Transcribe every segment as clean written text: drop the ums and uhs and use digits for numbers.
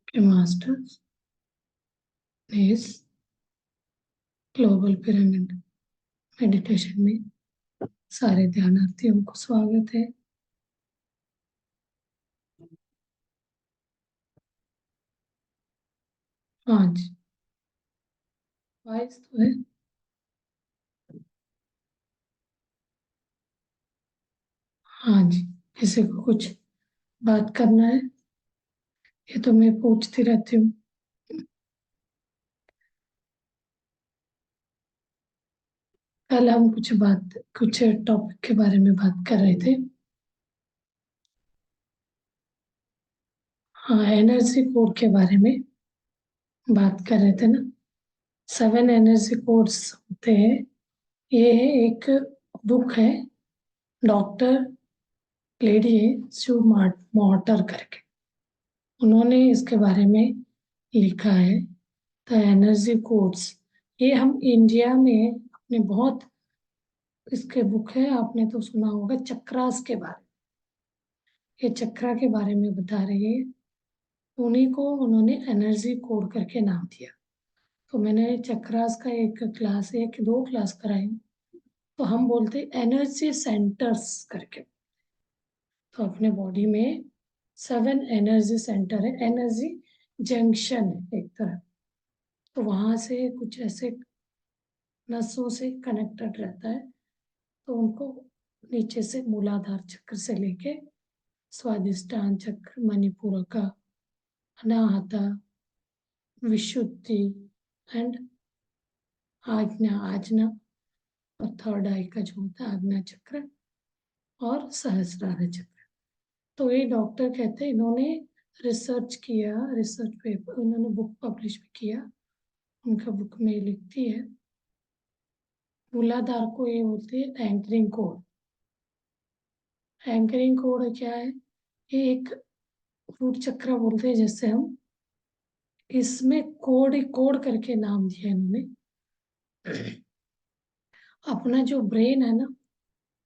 के मास्टर्स इस global pyramid meditation में सारे ध्यानार्थियों को स्वागत है। हाँ जी, वॉइस तो है। हाँ जी, किसी को कुछ बात करना है? ये तो मैं पूछती रहती हूँ। कल हम कुछ टॉपिक के बारे में बात कर रहे थे। हाँ, एनर्जी कोड के बारे में बात कर रहे थे ना। 7 एनर्जी कोड्स होते हैं। ये है एक बुक है, डॉक्टर लेडी है सू मॉर्टर करके, उन्होंने इसके बारे में लिखा है। द एनर्जी कोड्स, ये हम इंडिया में अपने बहुत, इसके बुक है, आपने तो सुना होगा चक्रास के बारे में। ये चक्रा के बारे में बता रही है। उन्हीं को उन्होंने एनर्जी कोड करके नाम दिया। तो मैंने चक्रास का एक क्लास, एक दो क्लास कराई। तो हम बोलते एनर्जी सेंटर्स करके। तो अपने बॉडी में 7 एनर्जी सेंटर है, एनर्जी जंक्शन है एक तरह। तो वहां से कुछ ऐसे नसों से कनेक्टेड रहता है। तो उनको नीचे से मूलाधार चक्र से लेके स्वादिष्टान चक्र, मणिपुर का, अनाहता, विशुद्धि एंड आज्ञा, आजना और थर्ड आई का जो होता है आज्ञा चक्र, और सहस्रार चक्र। तो ये डॉक्टर कहते हैं, इन्होंने रिसर्च किया, रिसर्च पेपर उन्होंने बुक पब्लिश भी किया। उनका बुक में लिखती है मूलाधार को ये बोलते हैं एंकरिंग कोड। एंकरिंग कोड क्या है? ये एक रूट चक्र बोलते हैं जैसे हम, इसमें कोड कोड करके नाम दिया इन्होंने। अपना जो ब्रेन है ना,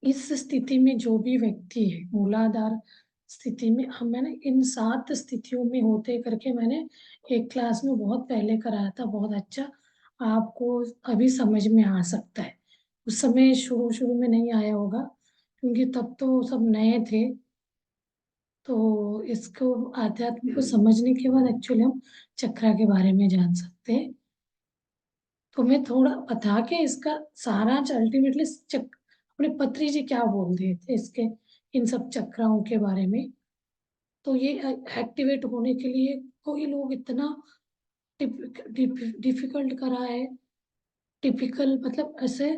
इस स्थिति में जो भी व्यक्ति है मूलाधार स्थिति में, हम मैंने इन 7 स्थितियों में होते करके मैंने एक क्लास में बहुत पहले कराया था, बहुत अच्छा। आपको अभी समझ में आ सकता है, उस समय शुरू शुरू में नहीं आया होगा क्योंकि तब तो सब नए थे। तो इसको, आध्यात्म को समझने के बाद एक्चुअली हम चक्रा के बारे में जान सकते हैं। तो मैं थोड़ा बता के इसका सारांश अल्टीमेटली अपने पत्री जी क्या बोल रहे थे इसके, इन सब चक्राओं के बारे में। तो ये एक्टिवेट होने के लिए कोई लोग इतना डिफिकल्ट करा है। टिपिकल मतलब ऐसे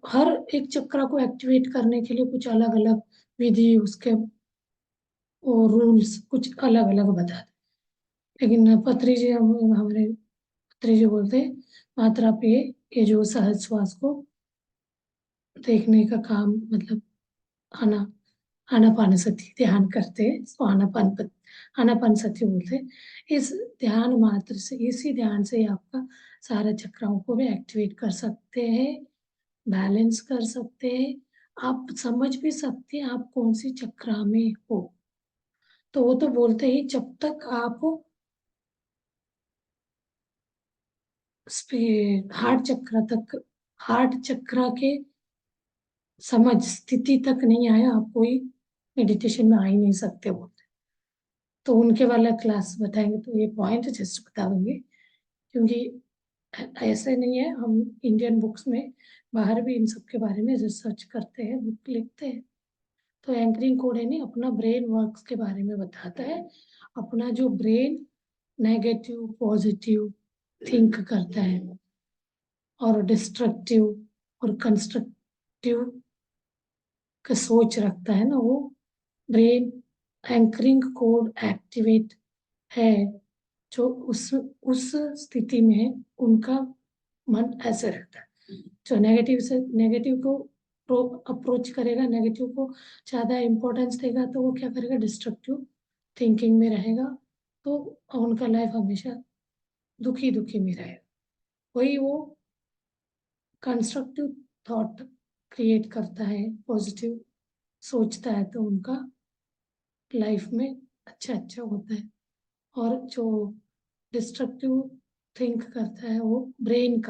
हर एक चक्रा को एक्टिवेट करने के लिए कुछ अलग अलग विधि, उसके और रूल्स कुछ अलग अलग बता दे। लेकिन पत्री जी, हमारे पत्री जी बोलते हैं मात्र आप ये जो सहज श्वास को देखने का काम, मतलब आना आनापानसति ध्यान करते हैं, इसको आनापानसति बोलते हैं। इस ध्यान मात्र से, इसी ध्यान से ही आपका सारे चक्राओं को भी एक्टिवेट कर सकते हैं, बैलेंस कर सकते हैं। आप समझ भी सकते हैं आप कौन सी चक्रा में हो। तो वो तो बोलते ही, जब तक आप हार्ट चक्रा के समझ स्थिति तक नहीं आया, आप कोई मेडिटेशन में आ ही नहीं सकते बोलते। तो उनके वाला क्लास बताएंगे, तो ये पॉइंट जस्ट बता दूंगी क्योंकि ऐसे नहीं है, हम इंडियन बुक्स में बाहर भी इन सब के बारे में रिसर्च करते हैं, बुक लिखते हैं। तो एंकरिंग कोड है नहीं, अपना ब्रेन वर्क्स के बारे में बताता है। अपना जो ब्रेन नेगेटिव पॉजिटिव थिंक करता है और डिस्ट्रक्टिव और कंस्ट्रक्टिव का सोच रखता है ना, वो ब्रेन एंकरिंग कोड एक्टिवेट है। जो उस स्थिति में उनका मन ऐसे रहता है। जो नेगेटिव से नेगेटिव को अप्रोच करेगा, नेगेटिव को ज्यादा इम्पोर्टेंस देगा, तो वो क्या करेगा, डिस्ट्रक्टिव थिंकिंग में रहेगा। तो उनका लाइफ हमेशा दुखी दुखी में रहेगा। वही वो कंस्ट्रक्टिव थॉट क्रिएट करता है, पॉजिटिव सोचता है, तो उनका लाइफ में अच्छा अच्छा होता है। और जो डिस्ट्रक्टिव थिंक करता है वो ब्रेन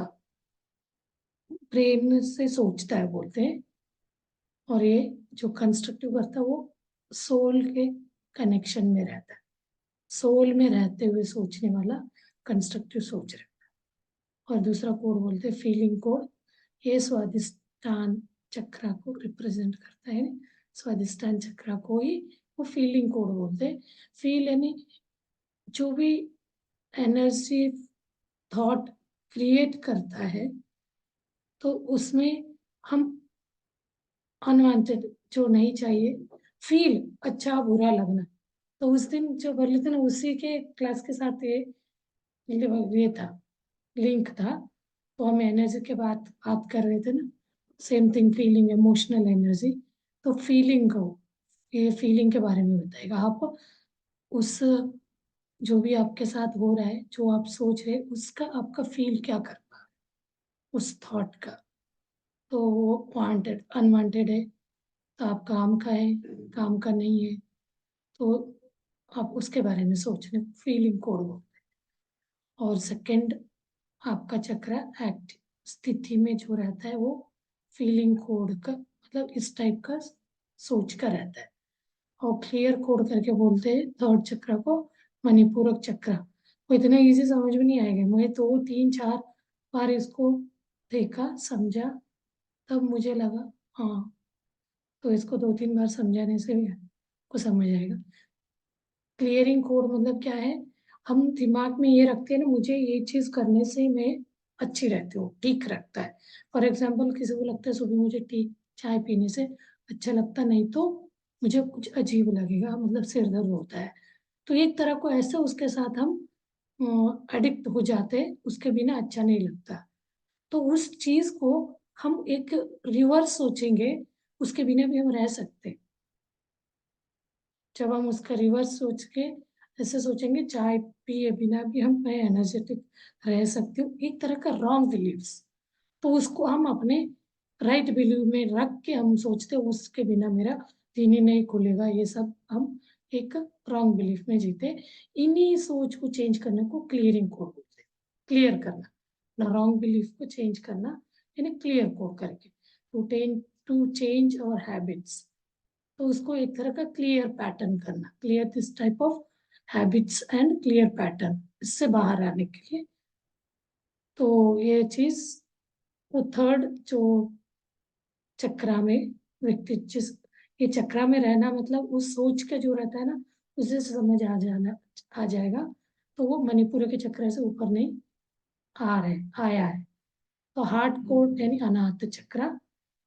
से सोचता है बोलते हैं, और ये जो कंस्ट्रक्टिव करता है वो सोल के कनेक्शन में रहता है, सोल में रहते हुए सोचने वाला कंस्ट्रक्टिव सोच रहा है। और दूसरा कोड बोलते हैं फीलिंग कोड, ये स्वादिष्टान चक्रा को रिप्रेजेंट करता है। स्वादिष्टान चक्रा को ही वो फीलिंग कोड बोलते हैं। फील यानी जो भी एनर्जी थॉट क्रिएट करता है, तो उसमें हम अनवांटेड जो नहीं चाहिए, फील अच्छा बुरा लगना, तो उस दिन जो बोले थे ना उसी के क्लास के साथ ये था, लिंक था। तो हम एनर्जी के बात कर रहे थे ना, same thing feeling emotional energy. तो फीलिंग को, ये फीलिंग के बारे में बताएगा। आप उस जो भी आपके साथ हो रहा है, जो आप सोच रहे हैं, उसका आपका फील क्या कर पा रहे हैं, उस थॉट का। तो वो वांटेड अनवांटेड है तो आप काम का है, काम का नहीं है, तो आप उसके बारे में सोच रहे, फीलिंग कोड वो। और सेकंड आपका चक्र एक्ट स्थिति में जो रहता है वो फीलिंग कोड का मतलब इस टाइप का सोच का रहता है। और क्लियर कोड करके बोलते हैं थर्ड चक्र को मणिपूरक चक्र। वो इतना इजी समझ में नहीं आएगा, मैं तो 3-4 बार इसको देखा समझा, तब मुझे लगा हाँ, तो इसको 2-3 बार समझाने से भी आपको समझ आएगा। क्लियरिंग कोड मतलब क्या है, हम दिमाग में ये रखते हैं ना, मुझे ये चीज करने से मैं अच्छी रहती हूँ, ठीक रखता है। फॉर एग्जाम्पल किसी को लगता है सुबह मुझे टी चाय पीने से अच्छा लगता, नहीं तो मुझे कुछ अजीब लगेगा, मतलब सिर दर्द होता है। तो एक तरह को ऐसे उसके साथ हम एडिक्ट हो जाते हैं, उसके बिना अच्छा नहीं लगता। तो उस चीज को हम एक रिवर्स सोचेंगे, उसके बिना भी हम रह सकते हैं। जब हम उसका रिवर्स सोच के ऐसे सोचेंगे चाय पिए बिना भी हम मैं एनर्जेटिक रह सकती हूँ, एक तरह का रॉन्ग बिलीव्स। तो उसको हम अपने राइट बिलीव में रख के हम सोचते हैं उसके बिना मेरा दिन ही नहीं खुलेगा, ये सब हम एक रॉन्ग बिलीफ में जीते। इन्हीं सोच को चेंज करने को क्लियरिंग कोड बोलते हैं। क्लियर करना, रॉन्ग बिलीफ को चेंज करना, यानी क्लियर कोड करके टू चेंज अवर हैबिट्स। तो उसको एक तरह का क्लियर पैटर्न करना, clear this type of habits and clear pattern, इससे बाहर आने के लिए। तो ये चीज वो थर्ड जो चक्रा में व्यक्ति जिस ये चक्रा में रहना मतलब उस सोच का जो रहता है ना, उसे समझ आ जाएगा। तो वो मणिपुर के चक्र से ऊपर नहीं आया है। तो हार्ट कोड यानी अनाहत चक्रा।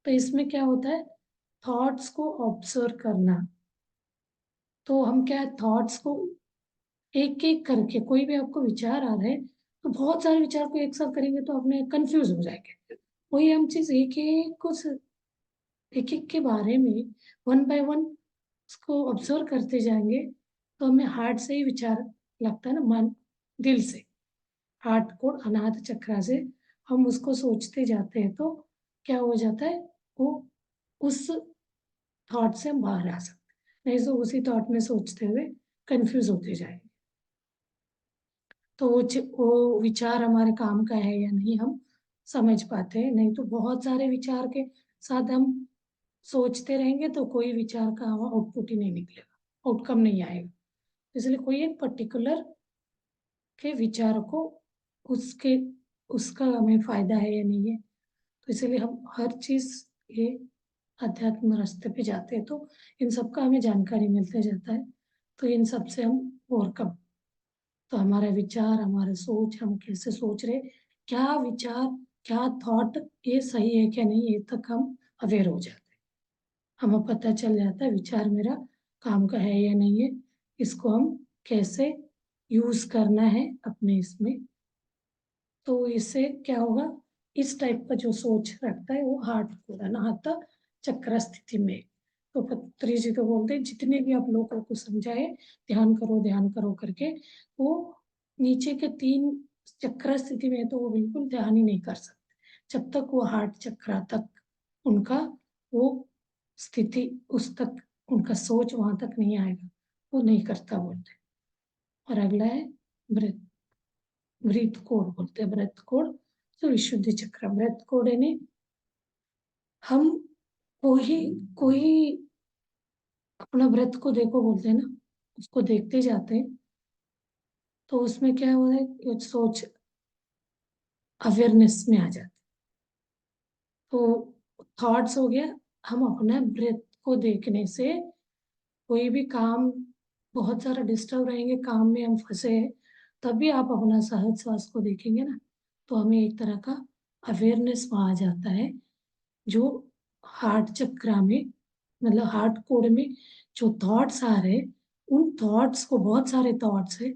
तो इसमें क्या होता है, थॉट्स को ऑब्जर्व करना। तो हम क्या है, थॉट्स को एक एक करके, कोई भी आपको विचार आ रहे हैं तो बहुत सारे विचार को एक साथ करेंगे तो अपने कंफ्यूज हो जाएंगे। वही हम चीज एक एक के बारे में वन बाय वन उसको ऑब्जर्व करते जाएंगे, तो हमें हार्ट से ही विचार लगता है ना, मन दिल से, हार्ट कोड अनाहत चक्रा से हम उसको सोचते जाते हैं तो क्या हो जाता है, वो उस थॉट से हम बाहर आ सकते हैं। नहीं तो उसी थॉट में सोचते हुए कंफ्यूज होते जाएंगे। तो वो विचार हमारे काम का है या नहीं हम समझ पाते हैं। नहीं तो बहुत सारे विचार के साथ हम सोचते रहेंगे तो कोई विचार का आउटपुट ही नहीं निकलेगा, आउटकम नहीं आएगा। इसलिए कोई एक पर्टिकुलर के विचार को उसके उसका हमें फायदा है या नहीं है, तो इसलिए हम हर चीज ये अध्यात्म रास्ते पे जाते हैं तो इन सब का हमें जानकारी मिलते जाता है। तो इन सब से हम ओवरकम, तो हमारा विचार हमारा सोच, हम कैसे सोच रहे, क्या विचार क्या थॉट ये सही है क्या नहीं, ये तक हम अवेयर हो जाते हैं। हमें पता चल जाता है विचार मेरा काम का है या नहीं है, इसको हम कैसे यूज करना है अपने इसमें। तो इससे क्या होगा, इस टाइप का जो सोच रखता है वो हार्ट पूरा नहाता चक्र स्थिति में। तो पत्री जी तो बोलते हैं जितने भी आप लोगों को समझाए ध्यान करो करके, वो नीचे के 3 चक्र स्थिति में तो वो बिल्कुल ध्यान ही नहीं कर सकते जब तक वो हार्ट चक्र तक उनका वो स्थिति उस तक उनका सोच वहां तक नहीं आएगा, वो नहीं करता बोलते। और अगला है ब्रेथ, ब्रीथ कोड बोलते हैं, ब्रेथ कोड। तो विशुद्धि चक्र, ब्रेथ कोड यानी हम कोई कोई अपना ब्रेथ को देखो बोलते हैं ना, उसको देखते जाते हैं तो उसमें क्या हो रहा है, सोच अवेयरनेस में आ जाते। तो थॉट्स हो गया, हम अपना ब्रेथ को देखने से कोई भी काम, बहुत सारा डिस्टर्ब रहेंगे काम में, हम फंसे हैं, तभी आप अपना सहज श्वास को देखेंगे ना, तो हमें एक तरह का अवेयरनेस वहाँ आ जाता है, जो हार्ट चक्रा में, मतलब हार्ट कोड में जो थॉट्स आ रहे हैं, उन थॉट्स को, बहुत सारे थॉट्स है,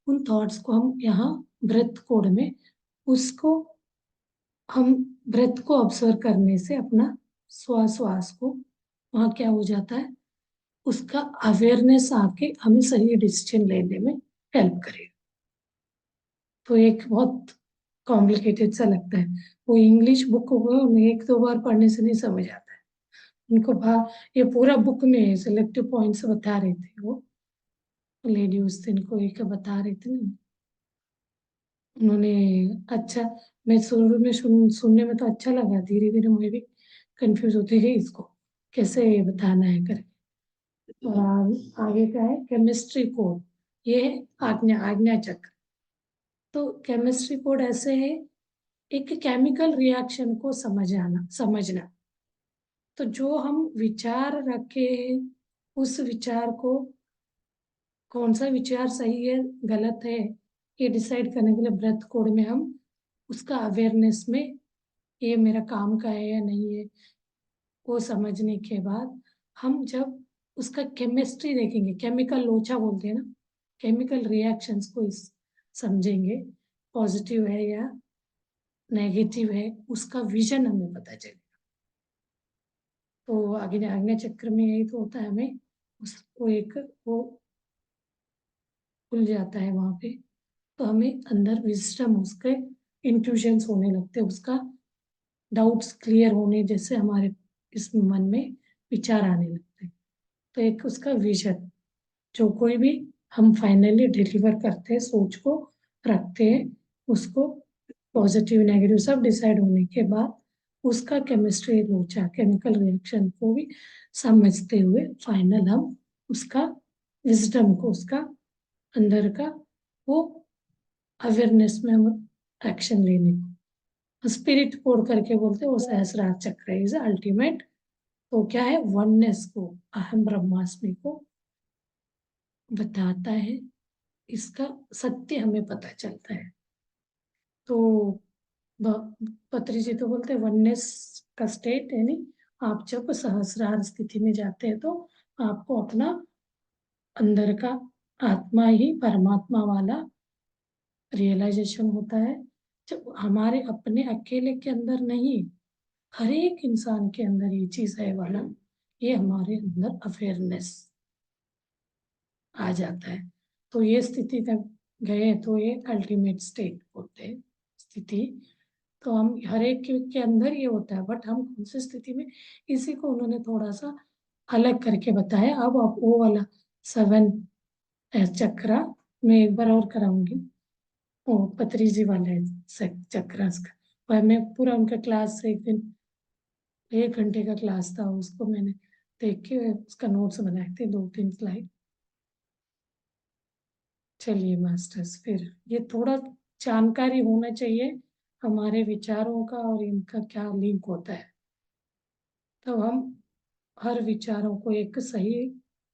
उन थॉट्स को हम यहाँ ब्रेथ कोड में, उसको हम ब्रेथ को ऑब्जर्व करने से अपना श्वास श्वास को वहाँ क्या हो जाता है, उसका अवेयरनेस आके हमें सही डिसीजन लेने में हेल्प करेगा। तो एक बहुत कॉम्प्लिकेटेड सा लगता है, वो इंग्लिश बुक को एक दो बार पढ़ने से नहीं समझ आता है उनको। ये पूरा बुक में सिलेक्टिव पॉइंट्स बता रहे थे वो लेडी, उस दिन को एक बता रहे थे ना उन्होंने। अच्छा, मैं शुरू में सुनने में तो अच्छा लगा, धीरे धीरे मुझे भी कंफ्यूज होती गई इसको कैसे बताना है कर। आगे का है केमिस्ट्री कोड, ये है आज्ञा, आज्ञा चक्र। तो केमिस्ट्री कोड ऐसे है, एक केमिकल रिएक्शन को समझना। तो जो हम विचार रखे, उस विचार को, कौन सा विचार सही है गलत है, ये डिसाइड करने के लिए ब्रेथ कोड में हम उसका अवेयरनेस में, ये मेरा काम का है या नहीं है, वो समझने के बाद हम जब उसका केमिस्ट्री देखेंगे, केमिकल लोचा बोलते हैं ना, केमिकल रिएक्शंस को इस समझेंगे, पॉजिटिव है या नेगेटिव है, उसका विजन हमें पता चलेगा। तो आगे आज्ञा चक्र में यही तो होता है, हमें उसको एक वो खुल जाता है वहां पे, तो हमें अंदर विजडम, उसके इंट्यूशंस होने लगते हैं, उसका डाउट्स क्लियर होने जैसे हमारे इस मन में विचार आने लगते हैं। तो एक उसका विजन, जो कोई भी हम फाइनली डिलीवर करते हैं, सोच को रखते हैं, उसको पॉजिटिव नेगेटिव सब डिसाइड होने के बाद उसका केमिस्ट्री लोचा, केमिकल रिएक्शन को भी समझते हुए फाइनल हम उसका विजडम को, उसका अंदर का वो अवेयरनेस में हम एक्शन लेने को स्पिरिट कोड करके बोलते हैं, वो सहस्रार चक्र इज अल्टीमेट। तो क्या है, वननेस को, अहम ब्रह्मास्मि को बताता है, इसका सत्य हमें पता चलता है। तो पत्री जी तो बोलते हैं वननेस का स्टेट, यानी आप जब सहस्रार स्थिति में जाते हैं तो आपको अपना अंदर का आत्मा ही परमात्मा वाला रियलाइजेशन होता है, जब हमारे अपने अकेले के अंदर नहीं, हर एक इंसान के अंदर ये चीज है वाला, ये हमारे अंदर अवेयरनेस आ जाता है। तो ये स्थिति तक गए तो ये अल्टीमेट स्टेट बोलते हैं स्थिति। तो हम हर एक के अंदर ये होता है, बट हम कौन सी स्थिति में, इसी को उन्होंने थोड़ा सा अलग करके बताया। अब आप वो वाला 7 चक्रा मैं एक बार और कराऊंगी, वो पत्री जी वाला है चक्रास का, और मैं पूरा उनका क्लास से एक दिन 1 घंटे का क्लास था, उसको मैंने देख के उसका नोट्स बनाए थे 2-3 स्लाइड। चलिए मास्टर्स, फिर ये थोड़ा जानकारी होना चाहिए हमारे विचारों का और इनका क्या लिंक होता है, तब हम हर विचारों को एक सही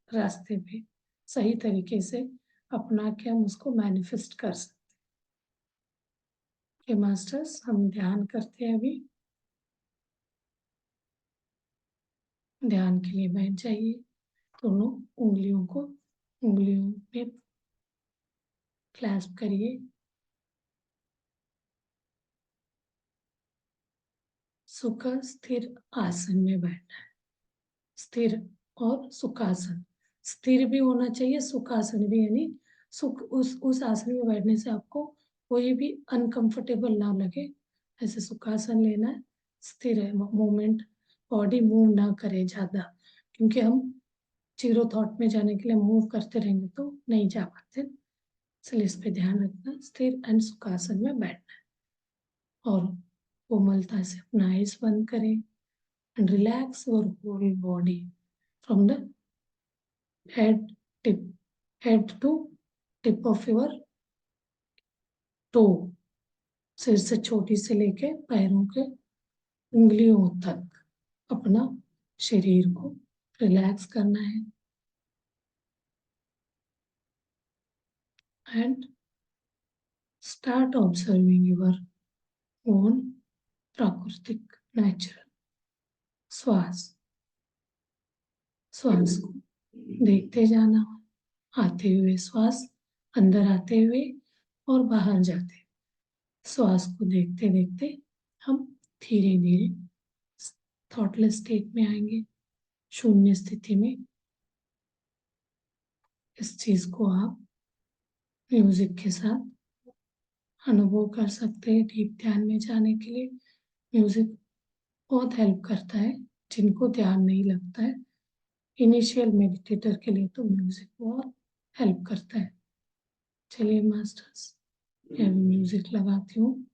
रास्ते पे सही तरीके से अपना के हम उसको मैनिफेस्ट कर सकते हैं। मास्टर्स, हम ध्यान करते हैं अभी, ध्यान के लिए बैठ जाइए, दोनों उंगलियों में क्लैस्प करिए, सुख स्थिर आसन में बैठना है, स्थिर और सुखासन, स्थिर भी होना चाहिए, सुखासन भी, यानी सुख उस आसन में बैठने से आपको कोई भी अनकंफर्टेबल ना लगे, ऐसे सुखासन लेना है, स्थिर है, मूवमेंट, बॉडी मूव ना करे ज्यादा, क्योंकि हम जीरो थॉट में जाने के लिए मूव करते रहेंगे तो नहीं जा पाते। इसलिए इस पे ध्यान रखना। स्थिर एंड सुखासन में बैठना है और कोमलता से अपना आइज बंद करें and relax your whole body from the head tip head to tip of your toe, सिर से छोटी से लेके पैरों के उंगलियों तक अपना शरीर को रिलैक्स करना है and start observing your own प्राकृतिक नेचुरल श्वास। श्वास को देखते जाना, आते हुए श्वास अंदर आते हुए और बाहर जाते, श्वास को देखते देखते हम धीरे धीरे थॉटलेस स्टेट में आएंगे, शून्य स्थिति में। इस चीज को आप म्यूजिक के साथ अनुभव कर सकते हैं। डीप ध्यान में जाने के लिए म्यूजिक बहुत हेल्प करता है। जिनको ध्यान नहीं लगता है, इनिशियल मेडिटेटर के लिए तो म्यूजिक बहुत हेल्प करता है। चलिए मास्टर्स, मैं अभी म्यूजिक लगाती हूँ।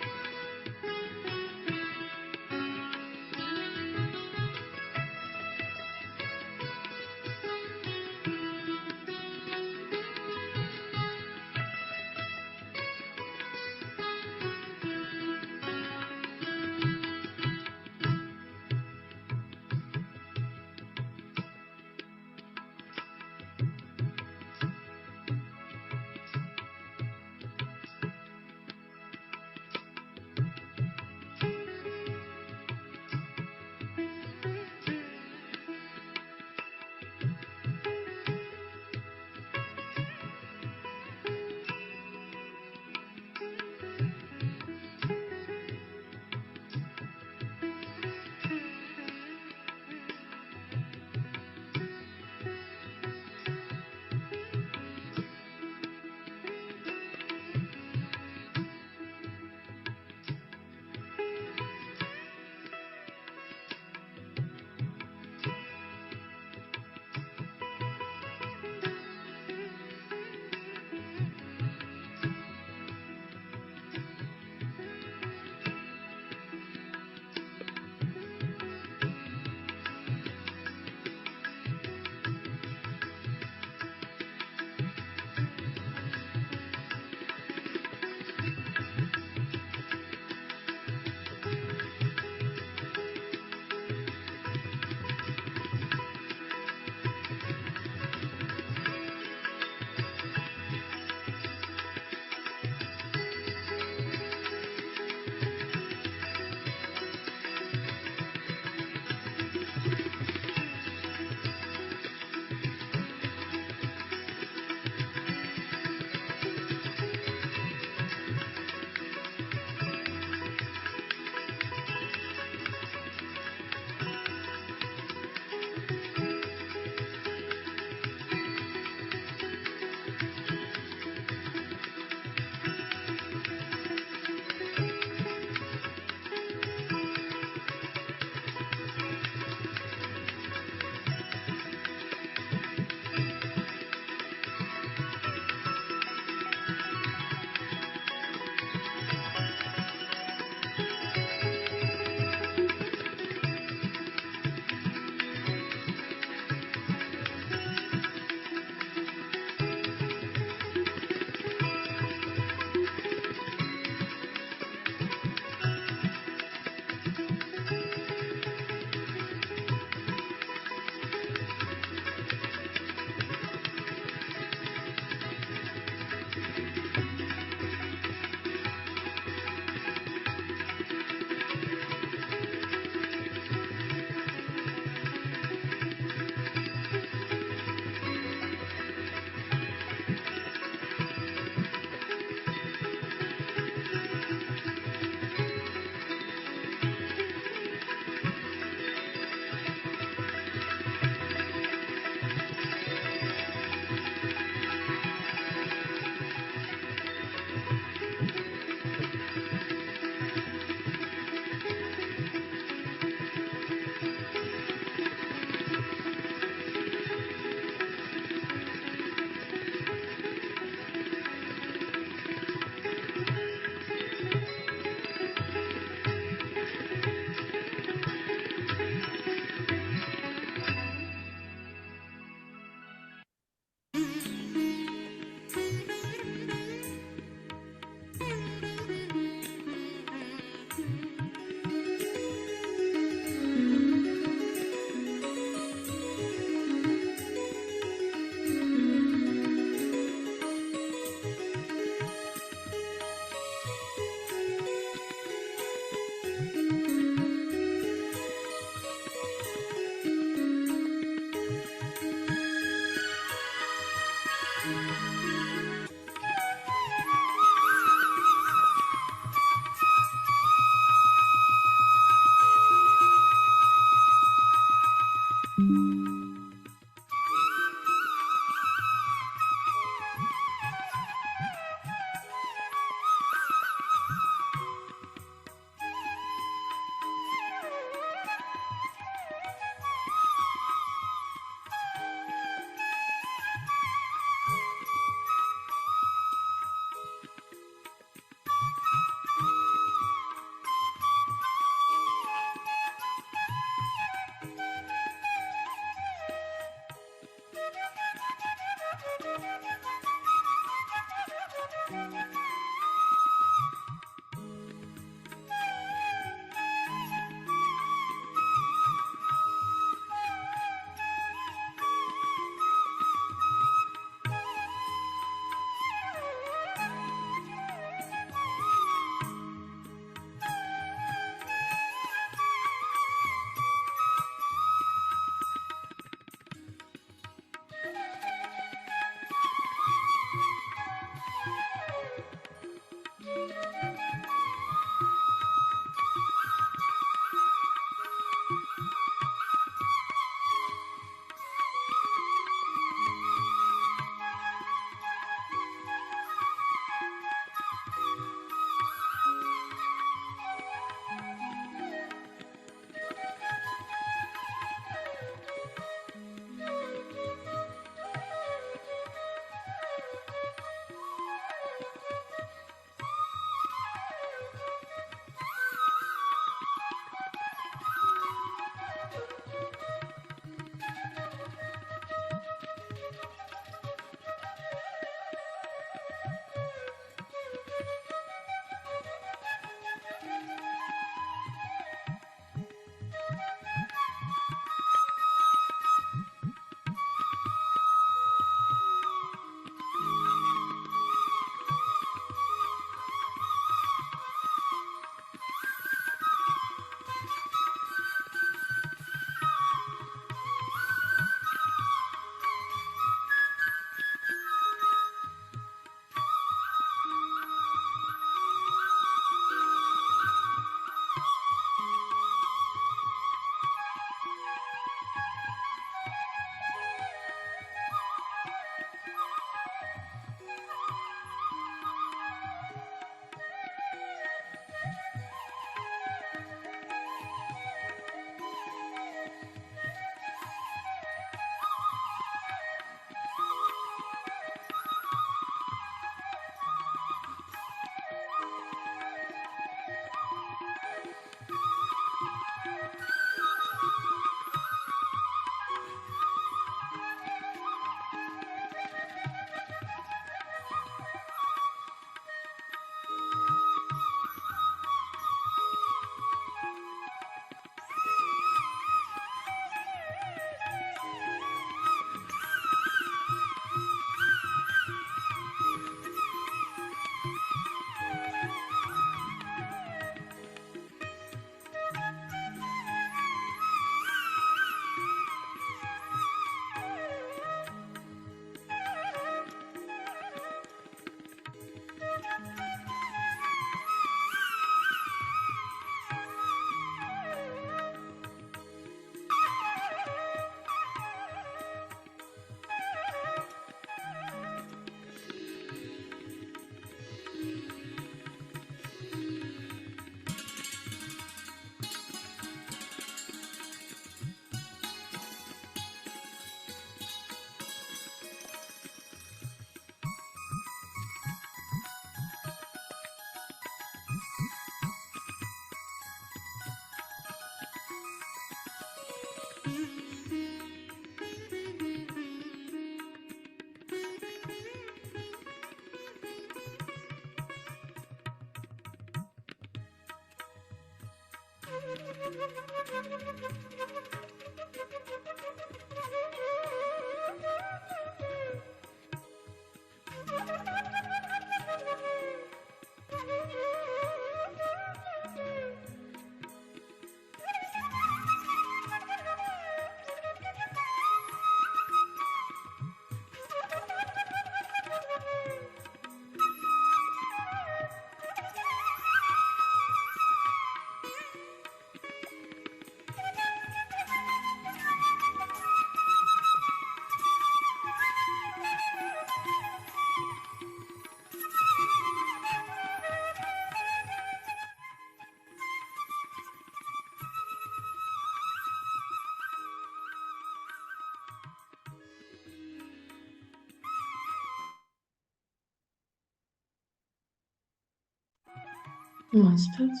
Masters,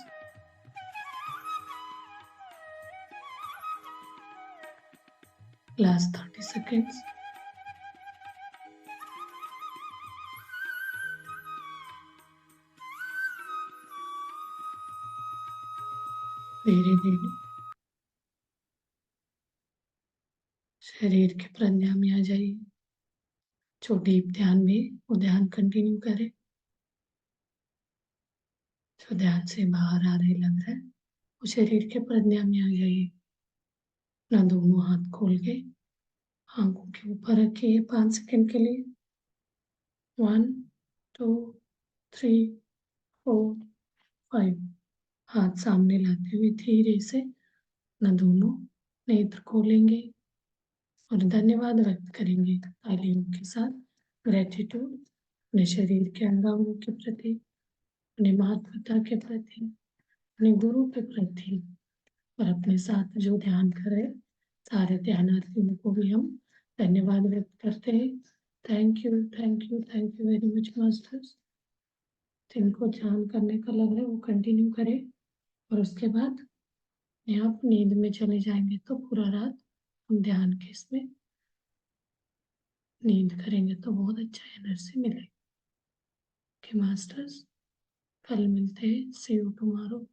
last 30 seconds. धीरे धीरे शरीर के प्राणायाम में आ जाइए। जो डीप ध्यान में वो ध्यान कंटिन्यू करें। जो ध्यान से बाहर आ रहे लग रहा है वो शरीर के प्राणायाम में आ जाइए। अपना दोनों हाथ खोल के आंखों के ऊपर रखिए 5 सेकंड के लिए। 1 2 3 4 5। हाथ सामने लाते हुए धीरे से अपना दोनों नेत्र खोलेंगे और धन्यवाद व्यक्त करेंगे तालियों के साथ। ग्रेटिट्यूड अपने शरीर के अंगांगों के प्रति, अपने माता पिता के प्रति, अपने गुरु के प्रति और अपने साथ जो ध्यान करे सारे ध्यानार्थियों को भी हम धन्यवाद व्यक्त करते हैं। Thank you thank you thank you very much masters. जिनको ध्यान करने का लग रहा है वो कंटिन्यू करें और उसके बाद आप नींद में चले जाएंगे तो पूरा रात हम ध्यान के इसमें नींद करेंगे तो बहुत अच्छा एनर्जी मिलेगी। ओके मास्टर्स, कल मिलते हैं। सी यू टुमारो।